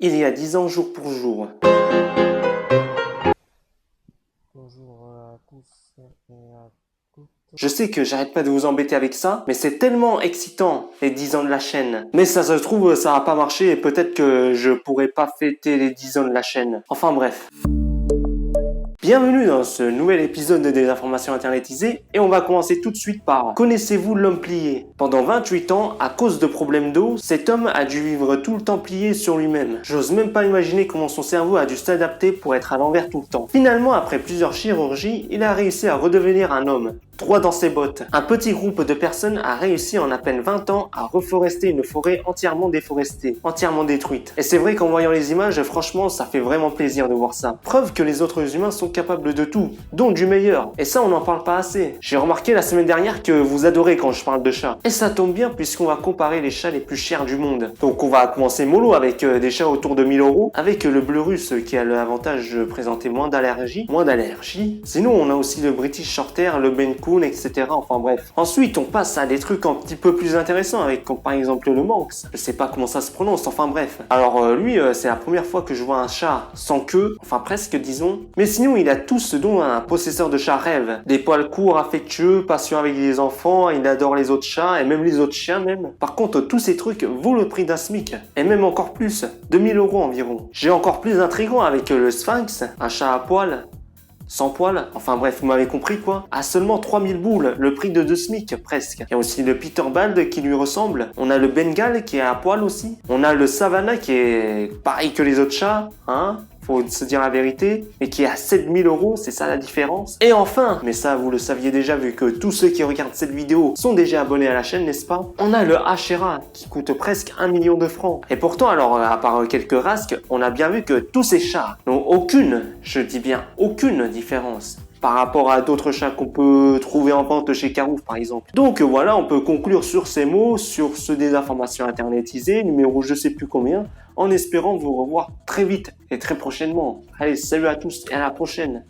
Il y a 10 ans jour pour jour. Bonjour à tous et à toutes. Je sais que j'arrête pas de vous embêter avec ça, mais c'est tellement excitant, les 10 ans de la chaîne. Mais ça se trouve, ça va pas marcher et peut-être que je pourrai pas fêter les 10 ans de la chaîne. Enfin bref. Bienvenue dans ce nouvel épisode des informations internetisées et on va commencer tout de suite par connaissez-vous l'homme plié? Pendant 28 ans, à cause de problèmes d'eau, cet homme a dû vivre tout le temps plié sur lui-même. J'ose même pas imaginer comment son cerveau a dû s'adapter pour être à l'envers tout le temps. Finalement, après plusieurs chirurgies, il a réussi à redevenir un homme. Droit dans ses bottes. Un petit groupe de personnes a réussi en à peine 20 ans à reforester une forêt entièrement déforestée, entièrement détruite. Et c'est vrai qu'en voyant les images, franchement, ça fait vraiment plaisir de voir ça. Preuve que les autres humains sont capables de tout, dont du meilleur. Et ça, on n'en parle pas assez. J'ai remarqué la semaine dernière que vous adorez quand je parle de chats. Et ça tombe bien puisqu'on va comparer les chats les plus chers du monde. Donc on va commencer mollo avec des chats autour de 1000 €, avec le bleu russe qui a l'avantage de présenter moins d'allergies. Sinon, on a aussi le British Shorthair, le Maine Coon, etc. Enfin bref. Ensuite, on passe à des trucs un petit peu plus intéressants avec comme par exemple le Manx. Je sais pas comment ça se prononce, enfin bref. Alors lui, c'est la première fois que je vois un chat sans queue, enfin presque disons. Mais sinon, il a tout ce dont un possesseur de chat rêve. Des poils courts, affectueux, patient avec les enfants, il adore les autres chats et même les autres chiens même. Par contre, tous ces trucs vaut le prix d'un SMIC. Et même encore plus, 2000 € environ. J'ai encore plus intriguant avec le Sphinx, un chat à poils. Sans poil, enfin bref, vous m'avez compris quoi. À seulement 3000 boules, le prix de 2 SMIC presque. Il y a aussi le Peter Bald qui lui ressemble. On a le Bengal qui est à poil aussi. On a le Savannah qui est pareil que les autres chats, hein. Faut se dire la vérité, mais qui est à 7000 €, c'est ça la différence. Et enfin, mais ça vous le saviez déjà vu que tous ceux qui regardent cette vidéo sont déjà abonnés à la chaîne, n'est-ce pas? On a le Ashera qui coûte presque 1 million de francs. Et pourtant, alors à part quelques rasques, on a bien vu que tous ces chats n'ont aucune, je dis bien aucune différence par rapport à d'autres chats qu'on peut trouver en vente chez Carouf par exemple. Donc voilà, on peut conclure sur ces mots, sur ce des informations internetisées, numéro je sais plus combien, en espérant vous revoir très vite et très prochainement. Allez, salut à tous et à la prochaine.